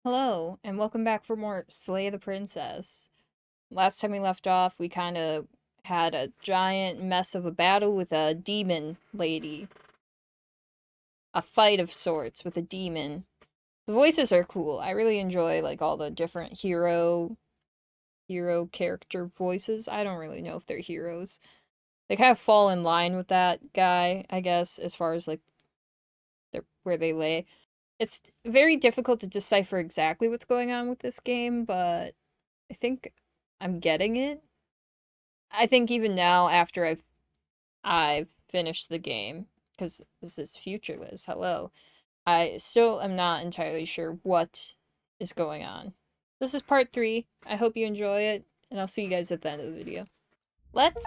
Hello, and welcome back for more Slay the Princess. Last time we left off, we kind of had a giant mess of a battle with a demon lady. A fight of sorts with a demon. The voices are cool. I really enjoy, like, all the different hero character voices. I don't really know if they're heroes. They kind of fall in line with that guy, I guess, as far as, like, where they lay. It's very difficult to decipher exactly what's going on with this game, but I think I'm getting it. I think even now, after I've finished the game, because this is Future Liz, hello, I still am not entirely sure what is going on. This is part 3. I hope you enjoy it, and I'll see you guys at the end of the video. Let's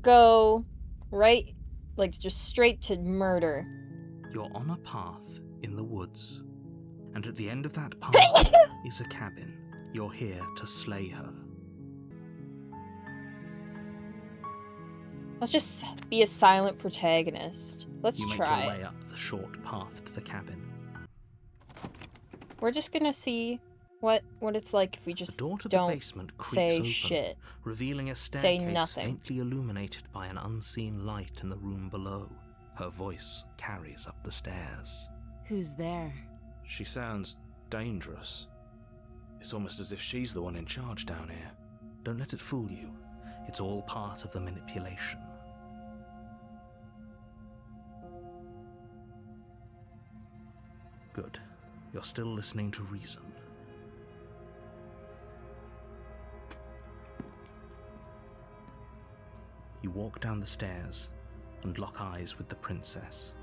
go right, like, just straight to murder. You're on a path in the woods, and at the end of that path is a cabin. You're here to slay her. Let's just be a silent protagonist. Let's you try make your it. way up the short path to the cabin. We're just gonna see what it's like if we just the door to don't the basement creaks say open, shit. revealing a Say staircase nothing. faintly illuminated by an unseen light in the room below. Her voice carries up the stairs. Who's there? She sounds dangerous. It's almost as if she's the one in charge down here. Don't let it fool you. It's all part of the manipulation. Good. You're still listening to reason. You walk down the stairs and lock eyes with the princess.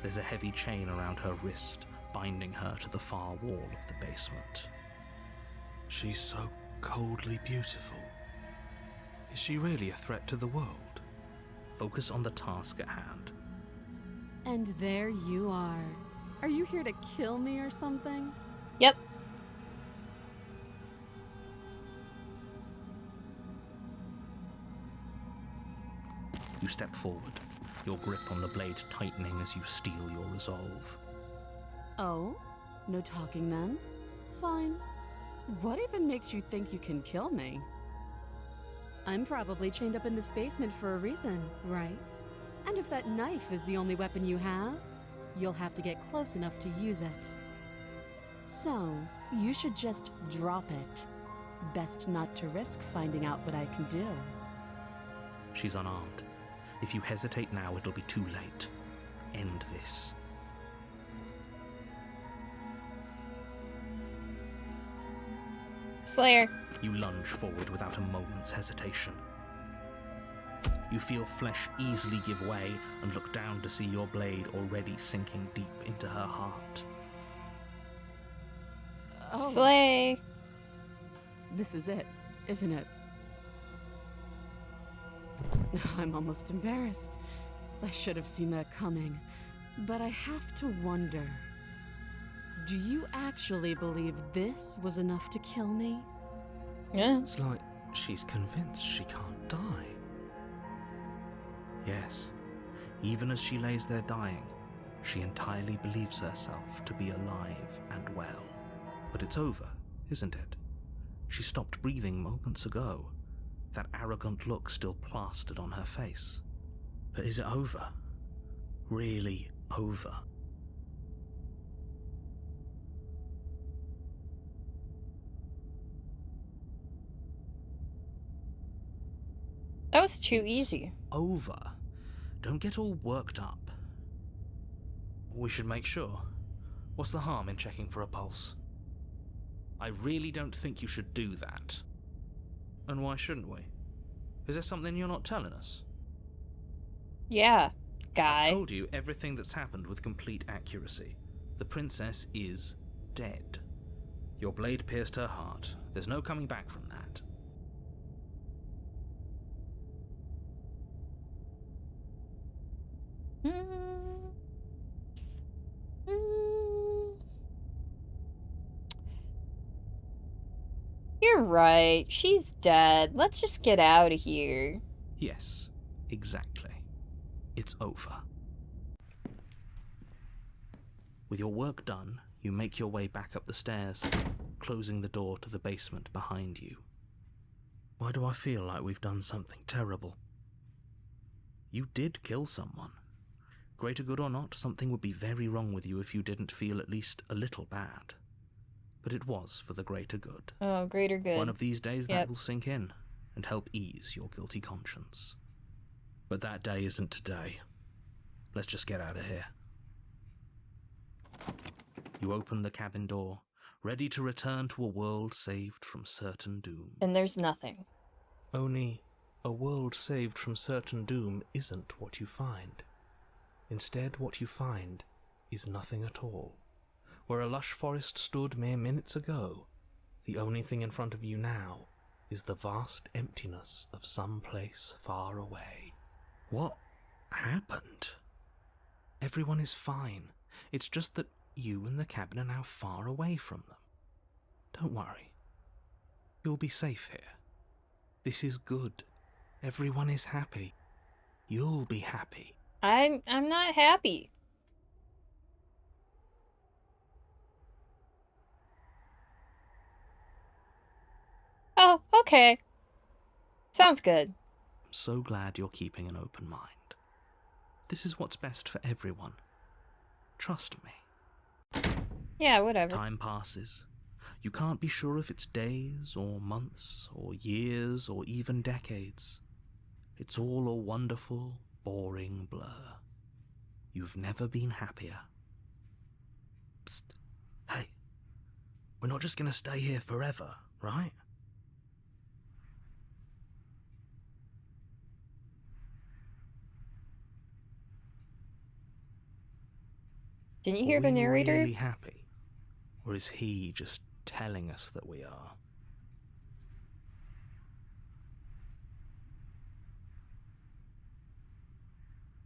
There's a heavy chain around her wrist, binding her to the far wall of the basement. She's so coldly beautiful. Is she really a threat to the world? Focus on the task at hand. And there you are. Are you here to kill me or something? Yep. You step forward, your grip on the blade tightening as you steel your resolve. Oh? No talking then? Fine. What even makes you think you can kill me? I'm probably chained up in this basement for a reason, right? And if that knife is the only weapon you have, you'll have to get close enough to use it. So, you should just drop it. Best not to risk finding out what I can do. She's unarmed. If you hesitate now, it'll be too late. End this. Slayer. You lunge forward without a moment's hesitation. You feel flesh easily give way and look down to see your blade already sinking deep into her heart. Oh, Slay. this is it, isn't it? I'm almost embarrassed. I should have seen that coming. But I have to wonder, do you actually believe this was enough to kill me? Yeah. It's like she's convinced she can't die. Yes, even as she lays there dying, she entirely believes herself to be alive and well. But it's over, isn't it? She stopped breathing moments ago, that arrogant look still plastered on her face. But is it over? Really over? That was too It's easy. over. Don't get all worked up. We should make sure. What's the harm in checking for a pulse? I really don't think you should do that. And why shouldn't we? Is there something you're not telling us? Yeah, I've guy. told you everything that's happened with complete accuracy. The princess is dead. Your blade pierced her heart. There's no coming back from that. You're right. She's dead. Let's just get out of here. Yes, exactly. It's over. With your work done, You make your way back up the stairs, closing the door to the basement behind you. Why do I feel like we've done something terrible? You did kill someone. Greater good or not, something would be very wrong with you if you didn't feel at least a little bad. But it was for the greater good. Oh, greater good. One of these days Yep. that will sink in and help ease your guilty conscience. But that day isn't today. Let's just get out of here. You open the cabin door, ready to return to a world saved from certain doom. And there's nothing. Only a world saved from certain doom isn't what you find. Instead, what you find is nothing at all. Where a lush forest stood mere minutes ago, the only thing in front of you now is the vast emptiness of some place far away. What happened? Everyone is fine. It's just that you and the cabin are now far away from them. Don't worry. You'll be safe here. This is good. Everyone is happy. You'll be happy. I'm not happy. Oh, okay. Sounds good. I'm so glad you're keeping an open mind. This is what's best for everyone. Trust me. Yeah, whatever. Time passes. You can't be sure if it's days or months or years or even decades. It's all a wonderful, boring blur. You've never been happier. Psst. Hey. We're not just going to stay here forever, right? Didn't you hear the Are we narrator? really happy? Or is he just telling us that we are?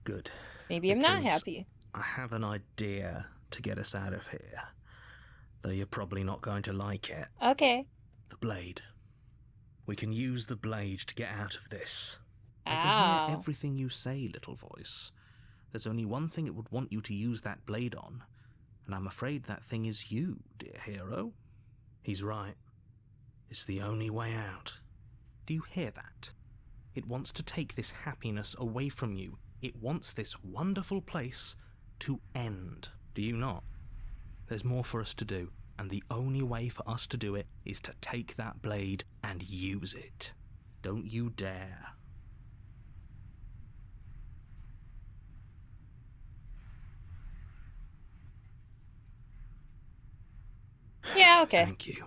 Good. Maybe I'm not Because happy. I have an idea to get us out of here. Though you're probably not going to like it. Okay. The blade. We can use the blade to get out of this. I can Ow. hear everything you say, little voice. There's only one thing it would want you to use that blade on, and I'm afraid that thing is you, dear hero. He's right. It's the only way out. Do you hear that? It wants to take this happiness away from you. It wants this wonderful place to end. Do you not? There's more for us to do, and the only way for us to do it is to take that blade and use it. Don't you dare. Yeah, okay. Thank you.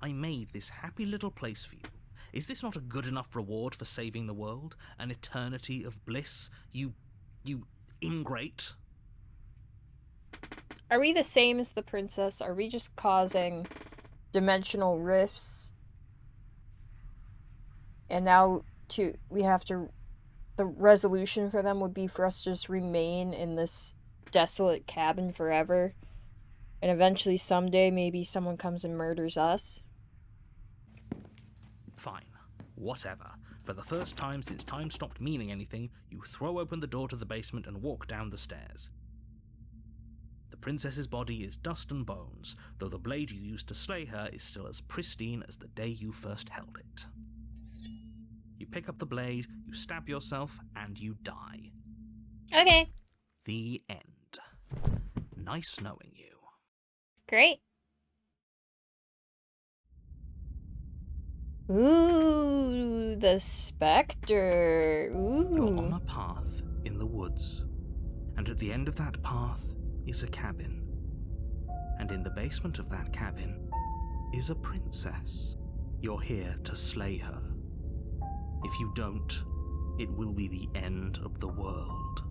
I made this happy little place for you. Is this not a good enough reward for saving the world? An eternity of bliss? You ingrate? Are we the same as the princess? Are we just causing dimensional rifts? And now we have to, the resolution for them would be for us to just remain in this desolate cabin forever. And eventually someday maybe someone comes and murders us. Fine. Whatever. For the first time since time stopped meaning anything, you throw open the door to the basement and walk down the stairs. The princess's body is dust and bones, though the blade you used to slay her is still as pristine as the day you first held it. You pick up the blade, you stab yourself, and you die. Okay. The end. Nice knowing you. Great. Ooh, the specter. You're on Ooh. a path in the woods, and at the end of that path is a cabin. And in the basement of that cabin is a princess. You're here to slay her. If you don't, it will be the end of the world.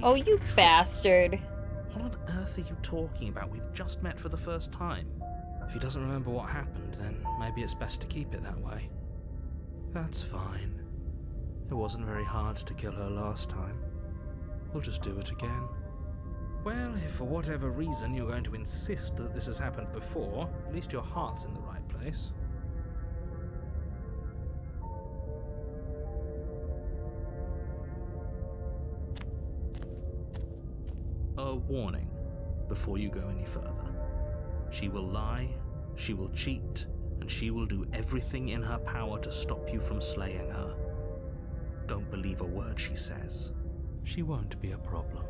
Oh, you bastard. What on earth are you talking about? We've just met for the first time. If he doesn't remember what happened, then maybe it's best to keep it that way. That's fine. It wasn't very hard to kill her last time. We'll just do it again. Well, if for whatever reason you're going to insist that this has happened before, at least your heart's in the right place. warning before you go any further. She will lie, she will cheat, and she will do everything in her power to stop you from slaying her. Don't believe a word she says. She won't be a problem.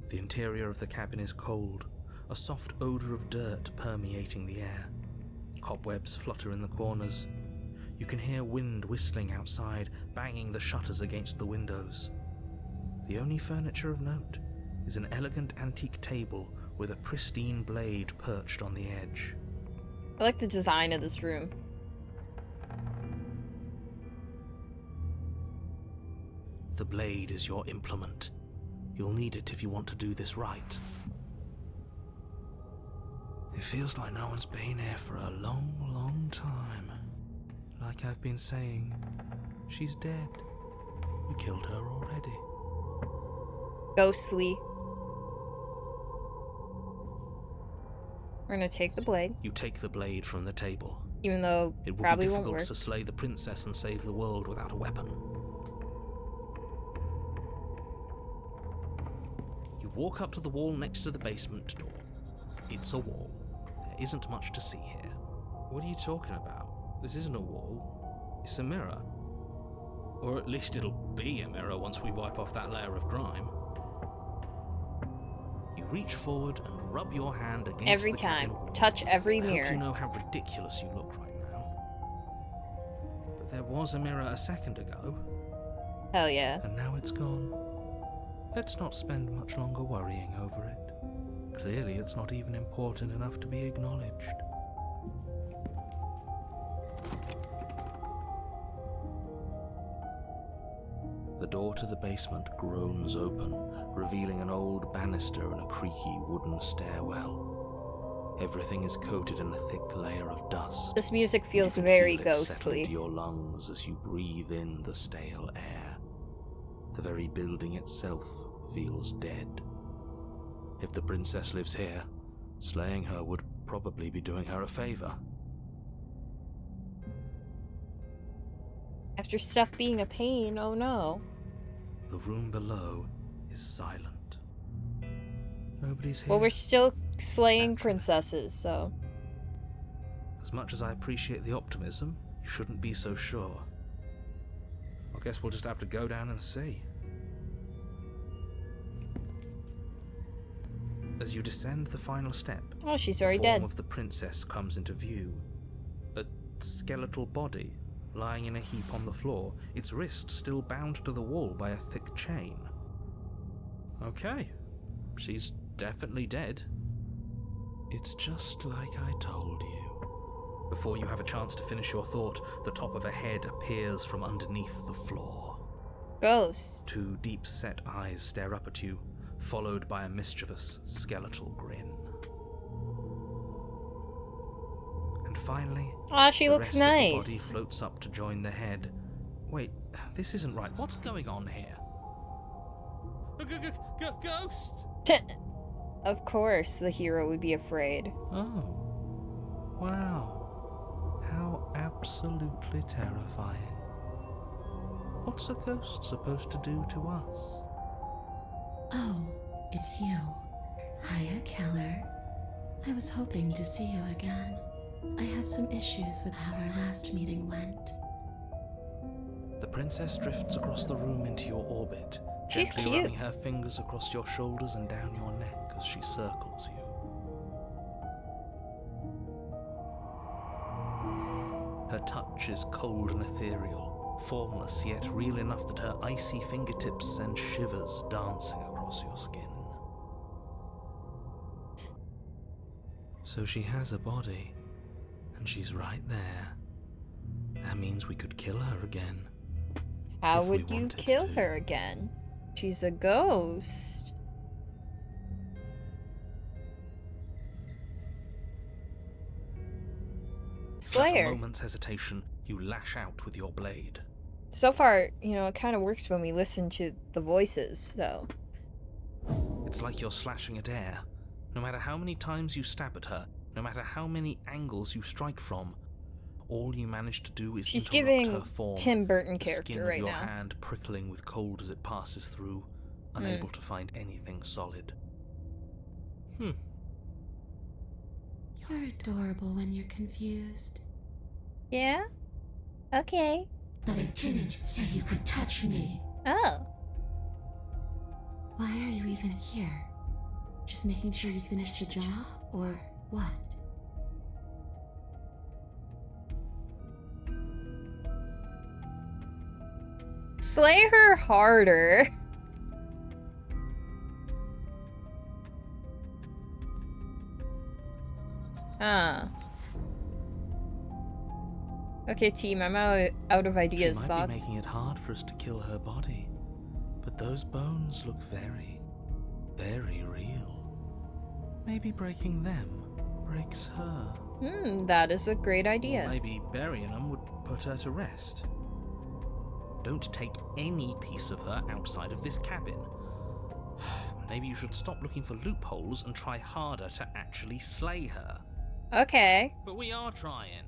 The interior of the cabin is cold, a soft odor of dirt permeating the air. Cobwebs flutter in the corners. You can hear wind whistling outside, banging the shutters against the windows. The only furniture of note is an elegant antique table with a pristine blade perched on the edge. I like the design of this room. The blade is your implement. You'll need it if you want to do this right. It feels like no one's been here for a long, long time. Like I've been saying, she's dead. We killed her already. Ghostly. We're gonna take the blade, You take the blade from the table. even though It will probably be won't difficult work. to slay the princess and save the world without a weapon. You walk up to the wall next to the basement door. It's a wall. There isn't much to see here. What are you talking about? This isn't a wall. It's a mirror. Or at least it'll be a mirror once we wipe off that layer of grime. You reach forward and rub your hand against Every the time. cabin wall. Touch every I hope mirror. you know how ridiculous you look right now. But there was a mirror a second ago, Hell yeah. and now it's gone. Let's not spend much longer worrying over it. Clearly it's not even important enough to be acknowledged. The door to the basement groans open, revealing an old banister and a creaky wooden stairwell. Everything is coated in a thick layer of dust. This music feels You can very feel it settle ghostly. into your lungs as you breathe in the stale air. The very building itself feels dead. If the princess lives here, slaying her would probably be doing her a favor. After stuff being a pain, oh no. The room below is silent. Nobody's here. Well, we're still slaying Naturally. princesses, so. As much as I appreciate the optimism, you shouldn't be so sure. I guess we'll just have to go down and see. As you descend the final step, Oh, she's the already form dead. of the princess comes into view. A skeletal body lying in a heap on the floor, its wrist still bound to the wall by a thick chain. Okay, she's definitely dead. It's just like I told you. Before you have a chance to finish your thought, the top of a head appears from underneath the floor. Ghost. Two deep-set eyes stare up at you, followed by a mischievous skeletal grin. And finally, Ah, she the looks rest of the body nice. floats up to join the head. Wait, this isn't right. What's going on here? Ghost! Of course, the hero would be afraid. Oh, wow. How absolutely terrifying. What's a ghost supposed to do to us? Oh, it's you. Hiya, Keller. I was hoping to see you again. I have some issues with how our last meeting went. The princess drifts across the room into your orbit, She's gently cute. running her fingers across your shoulders and down your neck as she circles you. Her touch is cold and ethereal, formless yet real enough that her icy fingertips send shivers dancing across your skin. So she has a body, and she's right there. That means we could kill her again. How If we would you wanted kill to. her again? She's a ghost. Without Slayer. a moment's hesitation, you lash out with your blade. So far, you know, it kind of works when we listen to the voices, though. It's like you're slashing at air. No matter how many times you stab at her, no matter how many angles you strike from, All you manage to do is She's interrupt giving her form, Tim Burton the skin character of right your now. hand prickling with cold as it passes through, unable to find anything solid. You're adorable when you're confused. Yeah? Okay. But I didn't say you could touch me. Oh. Why are you even here? Just making sure you finish the job, or what? Slay her harder. Huh. Okay, team, I'm out of ideas. She might Thoughts? be making it hard for us to kill her body, but those bones look very, very real. Maybe breaking them breaks her. That is a great idea. Or maybe burying them would put her to rest. Don't take any piece of her outside of this cabin. Maybe you should stop looking for loopholes and try harder to actually slay her. Okay. But we are trying.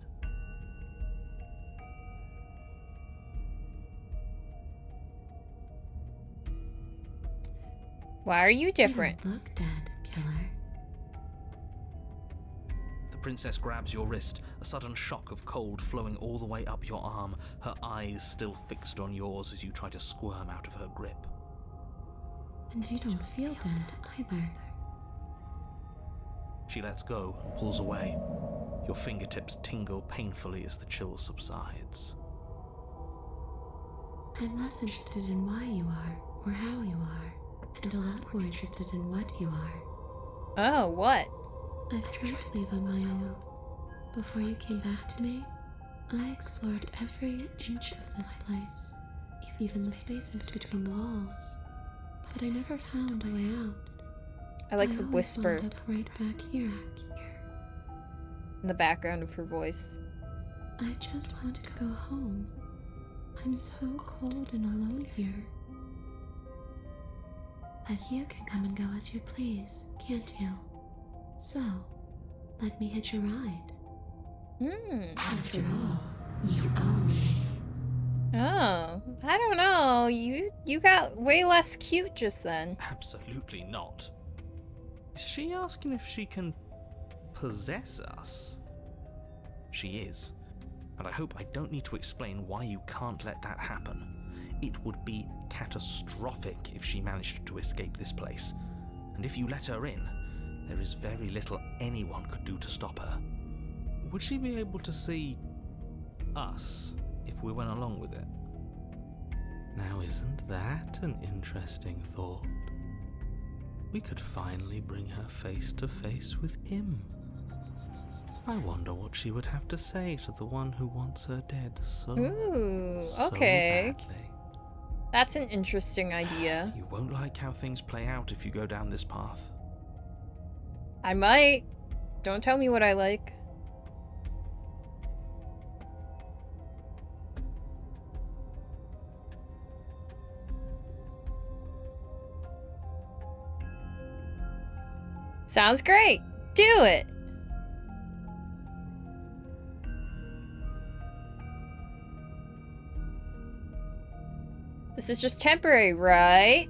Why are you different? You don't look dead, killer. The princess grabs your wrist, a sudden shock of cold flowing all the way up your arm, her eyes still fixed on yours as you try to squirm out of her grip. And you don't feel dead either. She lets go and pulls away. Your fingertips tingle painfully as the chill subsides. I'm less interested in why you are, or how you are, and a lot more interested in what you are. Oh, what? I've tried to leave on my own. Before you came back to me, I explored every inch of this place, even the spaces between the walls. But I never found a way out. I like the always whisper wound up right back here. in the background of her voice. I just want to go home. I'm so cold and alone here. But you can come and go as you please, can't you? So, let me hitch a ride. After all, you own me. Oh, I don't know. You got way less cute just then. Absolutely not. Is she asking if she can possess us? She is. And I hope I don't need to explain why you can't let that happen. It would be catastrophic if she managed to escape this place. And if you let her in, there is very little anyone could do to stop her. Would she be able to see us if we went along with it? Now, isn't that an interesting thought? We could finally bring her face to face with him. I wonder what she would have to say to the one who wants her dead so okay. badly. That's an interesting idea. You won't like how things play out if you go down this path. I might. Don't tell me what I like. Sounds great. Do it. This is just temporary, right?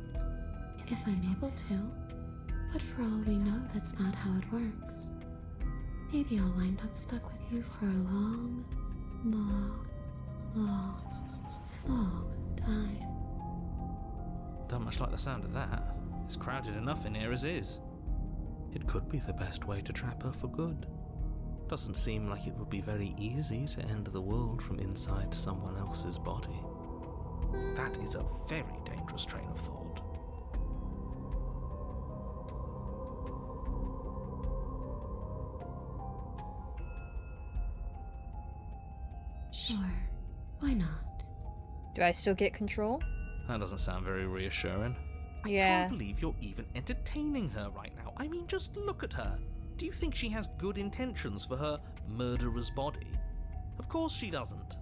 If I'm able to. But for all we know, that's not how it works. Maybe I'll wind up stuck with you for a long, long, long, long time. Don't much like the sound of that. It's crowded enough in here as is. It could be the best way to trap her for good. Doesn't seem like it would be very easy to end the world from inside someone else's body. That is a very dangerous train of thought. Sure, why not? Do I still get control? That doesn't sound very reassuring. I Yeah. can't believe you're even entertaining her right now. I mean, just look at her. Do you think she has good intentions for her murderer's body? Of course she doesn't.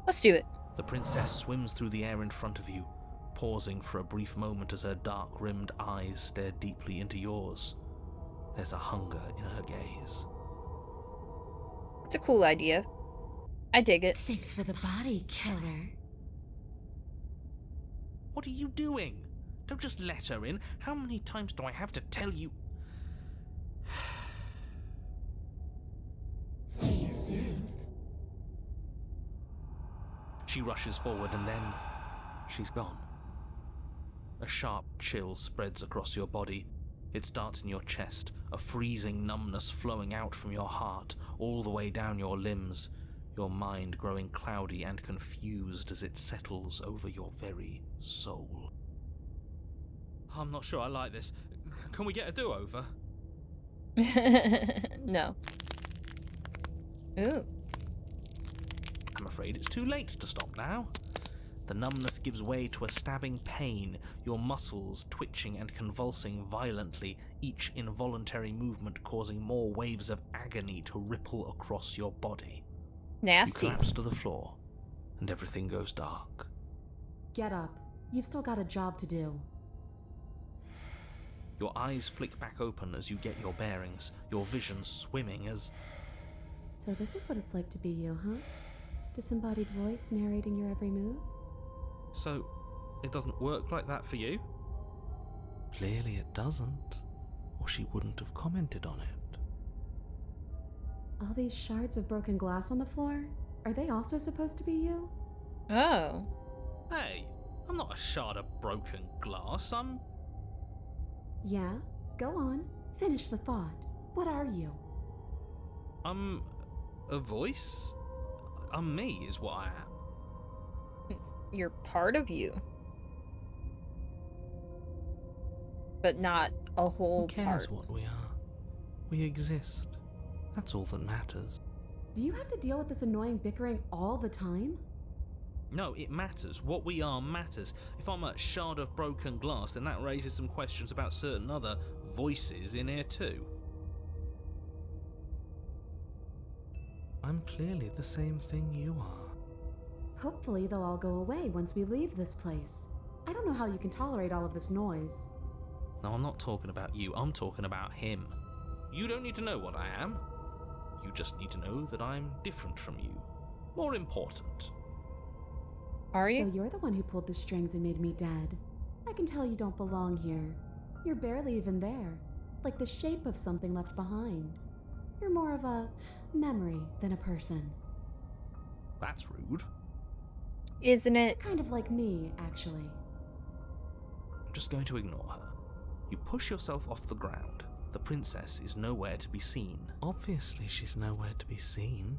Let's do it. The princess swims through the air in front of you, pausing for a brief moment as her dark-rimmed eyes stare deeply into yours. There's a hunger in her gaze. It's a cool idea. I dig it. Thanks for the body, killer. What are you doing? Don't just let her in. How many times do I have to tell you? See you soon. She rushes forward and then she's gone. A sharp chill spreads across your body. It starts in your chest, a freezing numbness flowing out from your heart, all the way down your limbs, your mind growing cloudy and confused as it settles over your very soul. I'm not sure I like this. Can we get a do-over? No. Ooh. I'm afraid it's too late to stop now. The numbness gives way to a stabbing pain, your muscles twitching and convulsing violently, each involuntary movement causing more waves of agony to ripple across your body. Nasty. You collapse to the floor, and everything goes dark. Get up. You've still got a job to do. Your eyes flick back open as you get your bearings, your vision swimming as... So this is what it's like to be you, huh? Disembodied voice narrating your every move? So, it doesn't work like that for you? Clearly it doesn't, or she wouldn't have commented on it. All these shards of broken glass on the floor? Are they also supposed to be you? Oh. Hey, I'm not a shard of broken glass, I'm... Yeah? Go on. Finish the thought. What are you? I'm... a voice? I'm me, is what I am. You're part of you. But not a whole Who cares part. what we are? We exist. That's all that matters. Do you have to deal with this annoying bickering all the time? No, it matters. What we are matters. If I'm a shard of broken glass, then that raises some questions about certain other voices in here too. I'm clearly the same thing you are. Hopefully they'll all go away once we leave this place. I don't know how you can tolerate all of this noise. No, I'm not talking about you. I'm talking about him. You don't need to know what I am. You just need to know that I'm different from you. More important. Are So you? you're the one who pulled the strings and made me dead. I can tell you don't belong here. You're barely even there. Like the shape of something left behind. You're more of a memory than a person. That's rude. Isn't it? Kind of like me, actually. I'm just going to ignore her. You push yourself off the ground. The princess is nowhere to be seen. Obviously, she's nowhere to be seen.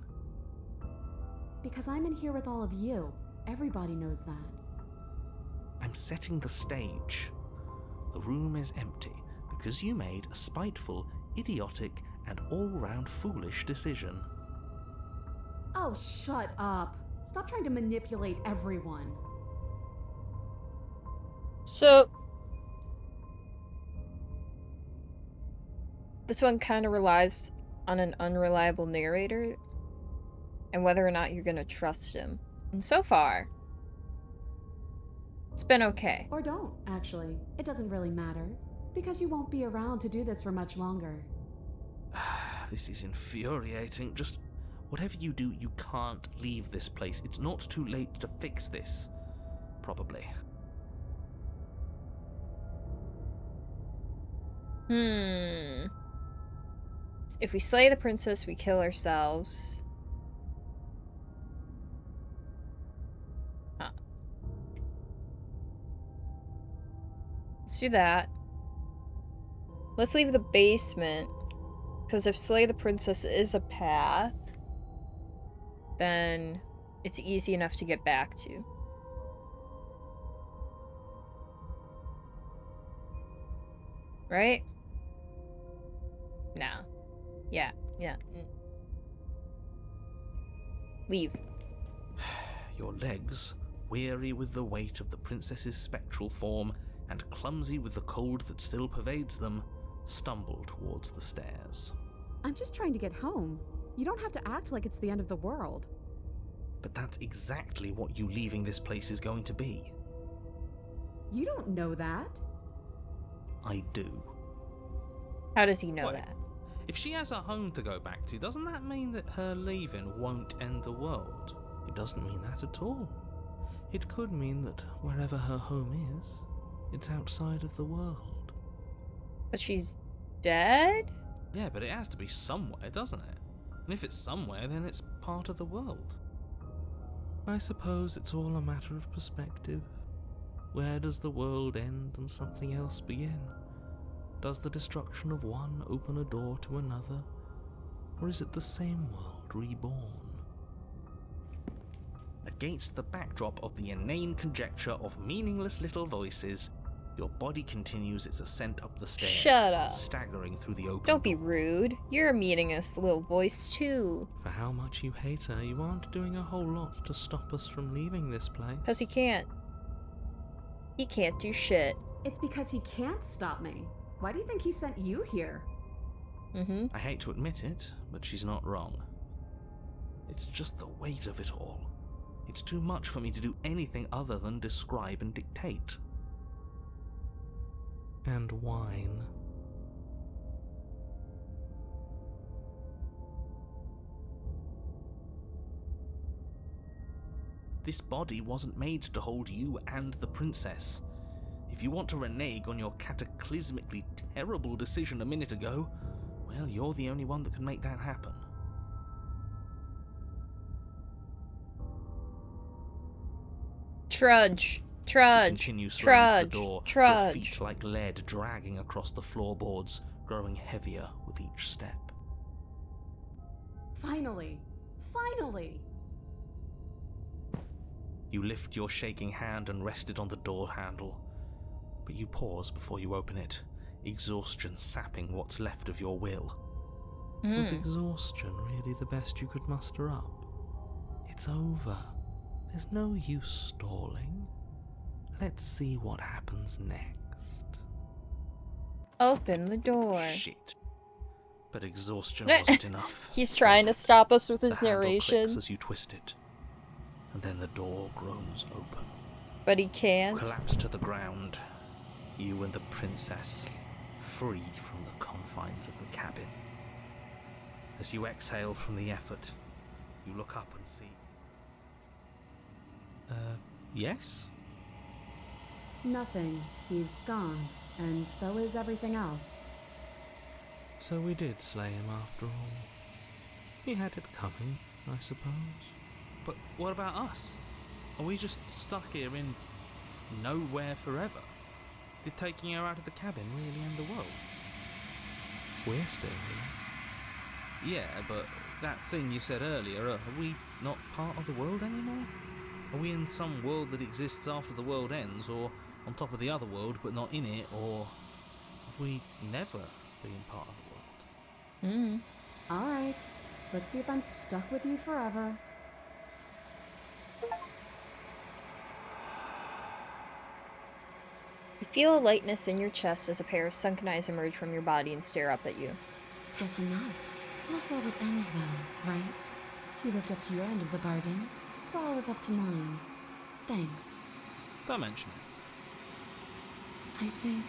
Because I'm in here with all of you. Everybody knows that. I'm setting the stage. The room is empty because you made a spiteful, idiotic, and all-round foolish decision. Oh, shut up. Stop trying to manipulate everyone. So this one kind of relies on an unreliable narrator and whether or not you're going to trust him. And so far, it's been okay. Or don't, actually. It doesn't really matter. Because you won't be around to do this for much longer. This is infuriating. Just whatever you do, you can't leave this place. It's not too late to fix this. Probably. If we slay the princess, we kill ourselves. Huh. Let's do that. Let's leave the basement. Because if slay the princess is a path, then it's easy enough to get back to. Right? No. Yeah. Leave. Your legs, weary with the weight of the princess's spectral form and clumsy with the cold that still pervades them, stumble towards the stairs. I'm just trying to get home. You don't have to act like it's the end of the world. But that's exactly what you leaving this place is going to be. You don't know that. I do. How does he know Wait. that? If she has a home to go back to, doesn't that mean that her leaving won't end the world? It doesn't mean that at all. It could mean that wherever her home is, it's outside of the world. But she's dead? Yeah, but it has to be somewhere, doesn't it? And if it's somewhere, then it's part of the world. I suppose it's all a matter of perspective. Where does the world end and something else begin? Does the destruction of one open a door to another? Or is it the same world reborn? Against the backdrop of the inane conjecture of meaningless little voices, your body continues its ascent up the stairs, Shut up. staggering through the open Don't be door. rude. You're a meaningless little voice, too. For how much you hate her, you aren't doing a whole lot to stop us from leaving this place. Because he can't. He can't do shit. It's because he can't stop me. Why do you think he sent you here? Mm-hmm. I hate to admit it, but she's not wrong. It's just the weight of it all. It's too much for me to do anything other than describe and dictate. And whine. This body wasn't made to hold you and the princess. If you want to renege on your cataclysmically terrible decision a minute ago, well, you're the only one that can make that happen. Trudge. You Trudge. continue slowing to Trudge. the door, your Trudge. feet like lead dragging across the floorboards, growing heavier with each step. Finally. Finally. You lift your shaking hand and rest it on the door handle, but you pause before you open it, exhaustion sapping what's left of your will. Was exhaustion really the best you could muster up? It's over. There's no use stalling. Let's see what happens next. Open the door. Shit. But exhaustion wasn't enough. He's trying to was it? stop us with The his handle narration, clicks as you twist it, and then the door groans open. but he can't. Collapse to the ground, you and the princess, free from the confines of the cabin. As you exhale from the effort, you look up and see... yes? Nothing. He's gone. And so is everything else. So we did slay him after all. He had it coming, I suppose. But what about us? Are we just stuck here in nowhere forever? Did taking her out of the cabin really end the world? We're still here. Yeah, but that thing you said earlier, are we not part of the world anymore? Are we in some world that exists after the world ends, or on top of the other world but not in it, or have we never been part of the world? Alright. Let's see if I'm stuck with you forever. You feel a lightness in your chest as a pair of sunken eyes emerge from your body and stare up at you. Guess not. All's well that ends well, right? You lived up to your end of the bargain, so I'll live up to mine. Thanks. Don't mention it. I think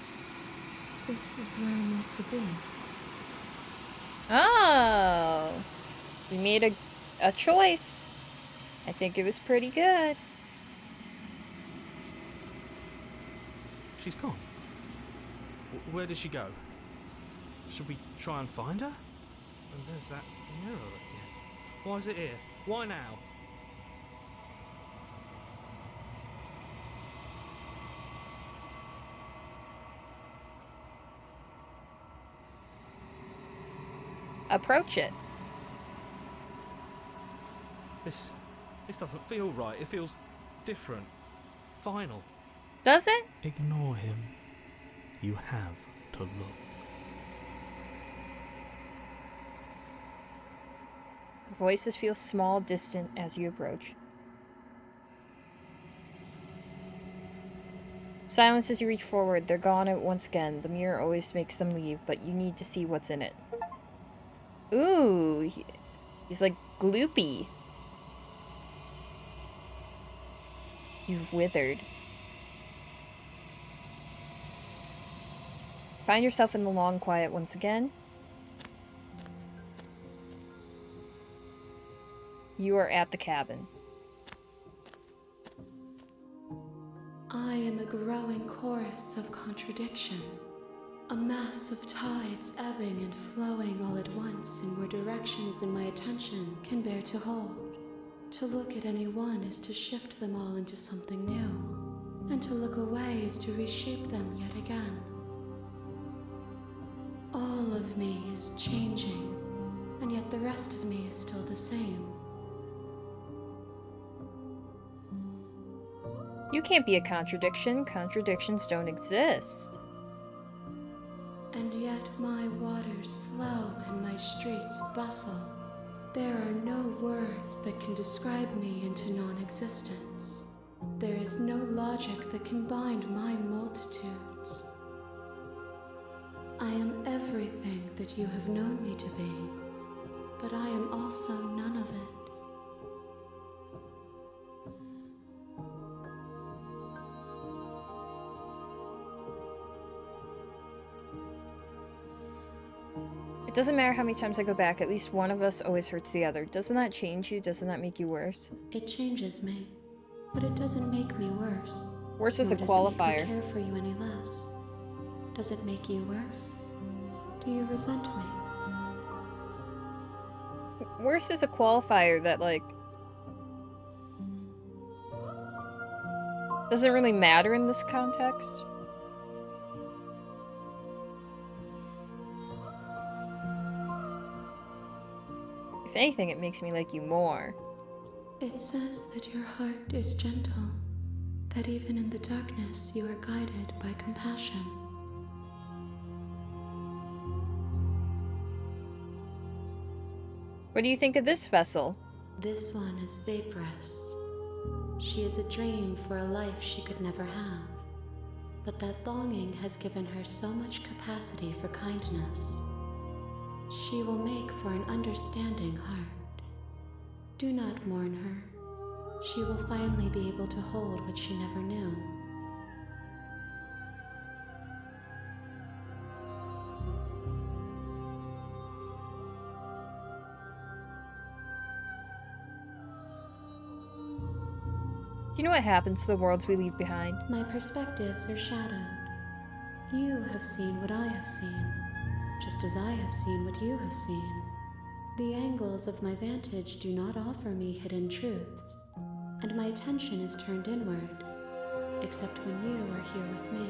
this is where I'm meant to be. Oh! We made a choice. I think it was pretty good. She's gone. Where did she go? Should we try and find her? And there's that mirror again. Why is it here? Why now? Approach it. This doesn't feel right. It feels different. Final. Does it? Ignore him. You have to look. The voices feel small, distant as you approach. Silence as you reach forward. They're gone at once again. The mirror always makes them leave, but you need to see what's in it. Ooh, he's like gloopy. You've withered. Find yourself in the long quiet once again. You are at the cabin. I am a growing chorus of contradiction. A mass of tides ebbing and flowing all at once in more directions than my attention can bear to hold. To look at any one is to shift them all into something new, and to look away is to reshape them yet again. All of me is changing, and yet the rest of me is still the same. You can't be a contradiction. Contradictions don't exist. And yet my waters flow and my streets bustle. There are no words that can describe me into non-existence. There is no logic that can bind my multitudes. I am everything that you have known me to be, but I am also none of it. It doesn't matter how many times I go back, at least one of us always hurts the other. Doesn't that change you? Doesn't that make you worse? It changes me, but it doesn't make me worse. Worse is a Nor does it make qualifier. me care for you any less. Does it make you worse? Do you resent me? Worse is a qualifier that, like, doesn't really matter in this context. If anything, it makes me like you more. It says that your heart is gentle, that even in the darkness you are guided by compassion. What do you think of this vessel? This one is vaporous. She is a dream for a life she could never have. But that longing has given her so much capacity for kindness. She will make for an understanding heart. Do not mourn her. She will finally be able to hold what she never knew. Do you know what happens to the worlds we leave behind? My perspectives are shadowed. You have seen what I have seen, just as I have seen what you have seen. The angles of my vantage do not offer me hidden truths, and my attention is turned inward, except when you are here with me.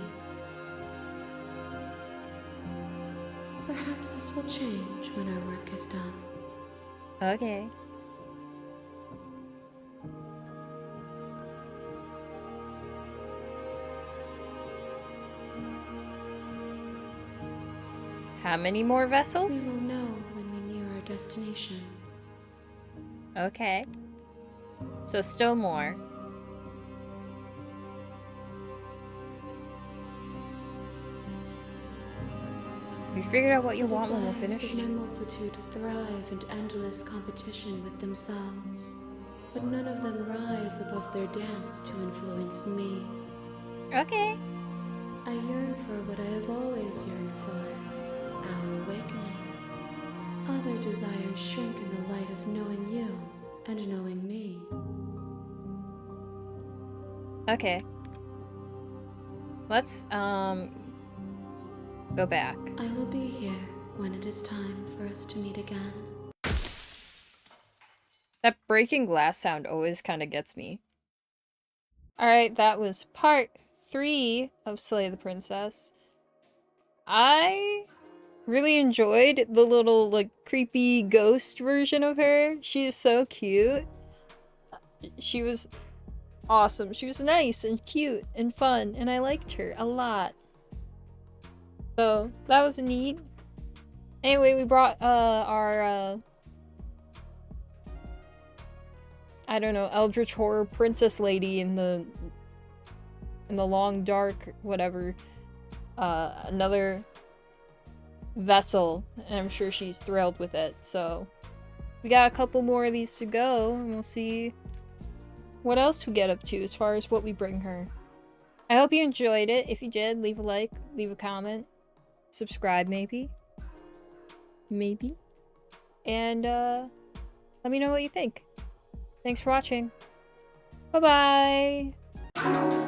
Perhaps this will change when our work is done. Okay. How many more We vessels? will know when we near our destination. Okay. So still more. We figured out what you The want when we're desires finished. of my multitude thrive in endless competition with themselves, but none of them rise above their dance to influence me. Okay. I yearn for what I have always yearned for, our awakening. Other desires shrink in the light of knowing you and knowing me. Okay. Let's, go back. I will be here when it is time for us to meet again. That breaking glass sound always kind of gets me. Alright, that was part 3 of Slay the Princess. I really enjoyed the little, like, creepy ghost version of her. She is so cute. She was awesome. She was nice and cute and fun, and I liked her a lot. So, that was neat. Anyway, we brought, our, I don't know, Eldritch Horror Princess Lady in the long dark, whatever, another vessel, and I'm sure she's thrilled with it. So we got a couple more of these to go, and we'll see what else we get up to as far as what we bring her. I hope you enjoyed it. If you did, leave a like, leave a comment, subscribe maybe. Maybe. And let me know what you think. Thanks for watching. Bye-bye!